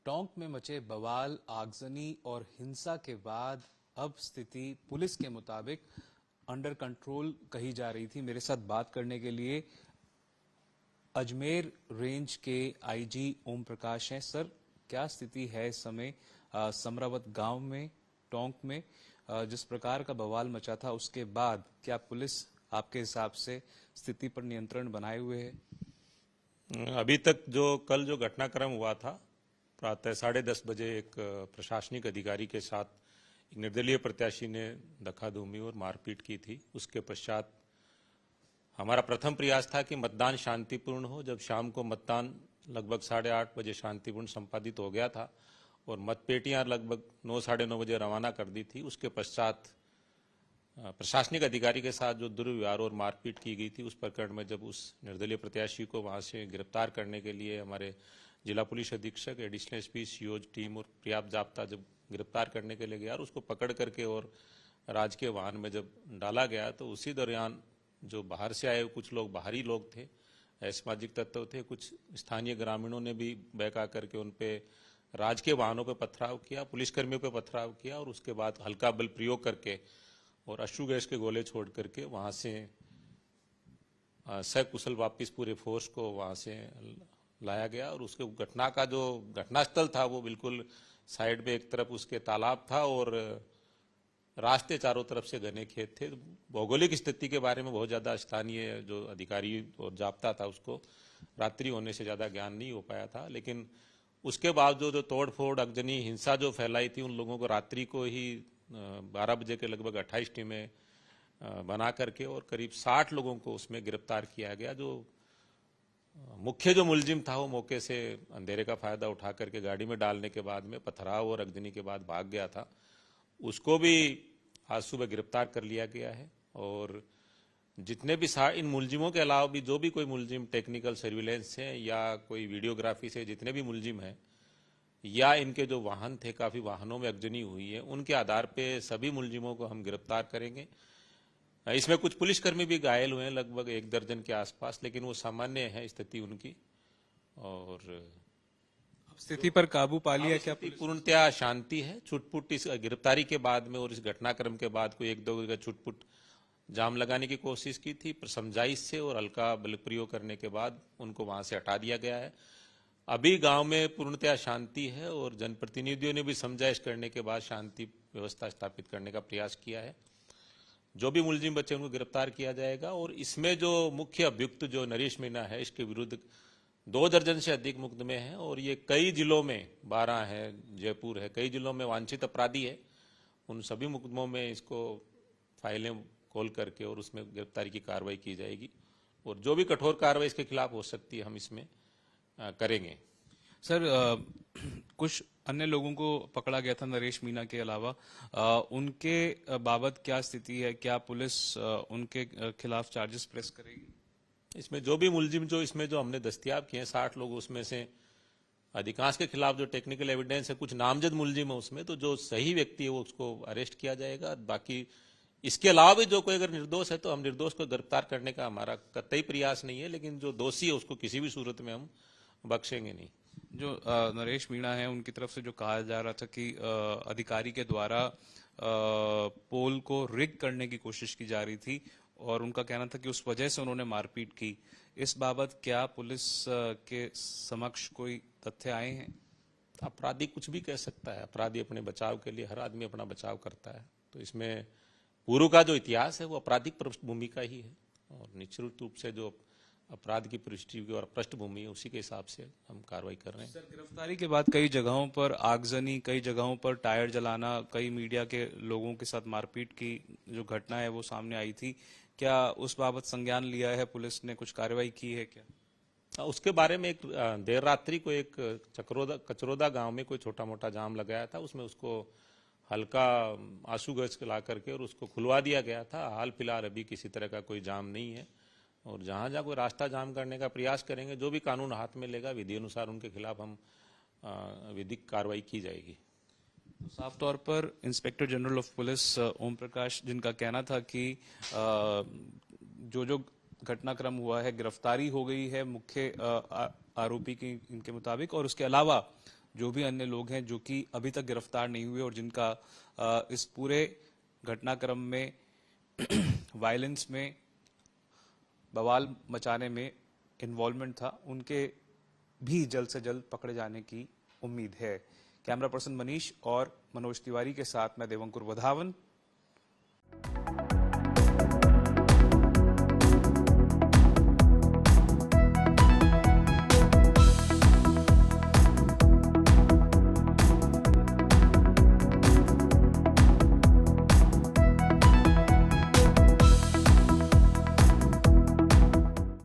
टोंक में मचे बवाल, आगजनी और हिंसा के बाद अब स्थिति पुलिस के मुताबिक अंडर कंट्रोल कही जा रही थी। मेरे साथ बात करने के लिए अजमेर रेंज के आईजी ओम प्रकाश हैं। सर, क्या स्थिति है इस समय समरावत गांव में, टोंक में? जिस प्रकार का बवाल मचा था उसके बाद क्या पुलिस आपके हिसाब से स्थिति पर नियंत्रण बनाए हुए है? अभी तक कल जो घटनाक्रम हुआ था, प्रातः 10:30 बजे एक प्रशासनिक अधिकारी के साथ एक निर्दलीय प्रत्याशी ने धक्काधूमी और मारपीट की थी। उसके पश्चात हमारा प्रथम प्रयास था कि मतदान शांतिपूर्ण हो। जब शाम को मतदान लगभग 8:30 बजे शांतिपूर्ण संपादित हो गया था और मतपेटियां लगभग 9, 9:30 बजे रवाना कर दी थी, उसके पश्चात प्रशासनिक अधिकारी के साथ जो दुर्व्यवहार और मारपीट की गई थी, उस प्रकरण में जब उस निर्दलीय प्रत्याशी को वहां से गिरफ्तार करने के लिए हमारे जिला पुलिस अधीक्षक, एडिशनल एसपी, सीओज टीम और पर्याप्त जाब्ता जब गिरफ्तार करने के लिए गया और उसको पकड़ करके और राजकीय वाहन में जब डाला गया, तो उसी दौरान जो बाहर से आए कुछ लोग, बाहरी लोग थे, असामाजिक तत्व थे, कुछ स्थानीय ग्रामीणों ने भी बैक आकर के उन पे राजकीय वाहनों पर पथराव किया, पुलिसकर्मियों पर पथराव किया और उसके बाद हल्का बल प्रयोग करके और अश्रु गैस के गोले छोड़ करके वहां से सकुशल वापस पूरे फोर्स को वहां से लाया गया। और उसके घटना का जो घटनास्थल था वो बिल्कुल साइड में एक तरफ उसके तालाब था और रास्ते चारों तरफ से घने खेत थे। भौगोलिक स्थिति के बारे में बहुत ज्यादा स्थानीय जो अधिकारी और जाब्ता था उसको रात्रि होने से ज्यादा ज्ञान नहीं हो पाया था, लेकिन उसके बावजूद जो तोड़फोड़, अगजनी, हिंसा जो फैलाई थी, उन लोगों को रात्रि को ही 12 बजे के लगभग 28 टीमें बना करके और करीब 60 लोगों को उसमें गिरफ्तार किया गया। जो मुख्य जो मुलजिम था वो मौके से अंधेरे का फायदा उठा करके गाड़ी में डालने के बाद में पथराव और अगजनी के बाद भाग गया था, उसको भी आज सुबह गिरफ्तार कर लिया गया है। और जितने भी इन मुलजिमों के अलावा भी जो भी कोई मुलजिम टेक्निकल सर्विलेंस से या कोई वीडियोग्राफी से जितने भी मुलजिम हैं या इनके जो वाहन थे, काफी वाहनों में अगजनी हुई है, उनके आधार पे सभी मुलजिमों को हम गिरफ्तार करेंगे। इसमें कुछ पुलिसकर्मी भी घायल हुए हैं, लगभग 1 दर्जन के आसपास, लेकिन वो सामान्य है स्थिति उनकी। और स्थिति पर काबू पा लिया क्या? पूर्णतया शांति है। छुटपुट इस गिरफ्तारी के बाद में और इस घटनाक्रम के बाद कोई 1-2 जगह छुटपुट जाम लगाने की कोशिश की थी, पर समझाइश से और हल्का बल प्रयोग करने के बाद उनको वहां से हटा दिया गया है। अभी गांव में पूर्णतया शांति है और जनप्रतिनिधियों ने भी समझाइश करने के बाद शांति व्यवस्था स्थापित करने का प्रयास किया है। जो भी मुलजिम बच्चे उनको गिरफ्तार किया जाएगा। और इसमें जो मुख्य अभियुक्त जो नरेश मीणा है, इसके विरुद्ध 2 दर्जन से अधिक मुकदमे हैं और ये कई जिलों में, 12 है, जयपुर है, कई जिलों में वांछित अपराधी है। उन सभी मुकदमों में इसको फाइलें खोल करके और उसमें गिरफ्तारी की कार्रवाई की जाएगी और जो भी कठोर कार्रवाई इसके खिलाफ हो सकती है हम इसमें करेंगे। सर, कुछ अन्य लोगों को पकड़ा गया था नरेश मीणा के अलावा, उनके बाबत क्या स्थिति है? क्या पुलिस उनके खिलाफ चार्जेस प्रेस करेगी? इसमें जो भी मुलजिम जो इसमें जो हमने दस्तयाब किए हैं 60 लोग, उसमें से अधिकांश के खिलाफ जो टेक्निकल एविडेंस है, कुछ नामजद मुलजिम है उसमें, तो जो सही व्यक्ति है वो उसको अरेस्ट किया जाएगा। बाकी इसके अलावा भी जो कोई अगर निर्दोष है तो हम निर्दोष को गिरफ्तार करने का हमारा कतई प्रयास नहीं है, लेकिन जो दोषी है उसको किसी भी सूरत में हम बख्शेंगे नहीं। जो नरेश मीणा है, उनकी तरफ से जो कहा जा रहा था कि अधिकारी के द्वारा पोल को रिग करने की कोशिश की जा रही थी और उनका कहना था कि उस वजह से उन्होंने मारपीट की, इस बाबत क्या पुलिस के समक्ष कोई तथ्य आए हैं? अपराधी कुछ भी कह सकता है, अपराधी अपने बचाव के लिए, हर आदमी अपना बचाव करता है। तो इसमें पूर्व का जो इतिहास है वो आपराधिक पृष्ठभूमि का ही है और निश्चित रूप से जो अपराध की पृष्ठभूमि और पृष्ठभूमि है उसी के हिसाब से हम कार्रवाई कर रहे हैं। सर, गिरफ्तारी के बाद कई जगहों पर आगजनी, कई जगहों पर टायर जलाना, कई मीडिया के लोगों के साथ मारपीट की जो घटना है वो सामने आई थी, क्या उस बाबत संज्ञान लिया है पुलिस ने? कुछ कार्रवाई की है क्या? उसके बारे में एक देर रात्रि को एक कचरोदा गांव में कोई छोटा मोटा जाम लगाया था, उसमें उसको हल्का आंसू गैस ला करके और उसको खुलवा दिया गया था। हाल फिलहाल अभी किसी तरह का कोई जाम नहीं है और जहां जहां कोई रास्ता जाम करने का प्रयास करेंगे, जो भी कानून हाथ में लेगा विधि अनुसार उनके खिलाफ हम विधिक कार्रवाई की जाएगी। साफ तौर पर inspector general of police Om Prakash, जिनका कहना था कि जो घटनाक्रम हुआ है, गिरफ्तारी हो गई है मुख्य आरोपी की इनके मुताबिक, और उसके अलावा जो भी अन्य लोग हैं जो कि अभी तक गिरफ्तार नहीं हुए और जिनका इस पूरे घटनाक्रम में वायलेंस में बवाल मचाने में इन्वॉल्वमेंट था, उनके भी जल्द से जल्द पकड़े जाने की उम्मीद है। कैमरा पर्सन मनीष और मनोज तिवारी के साथ मैं देवंकुर वधावन,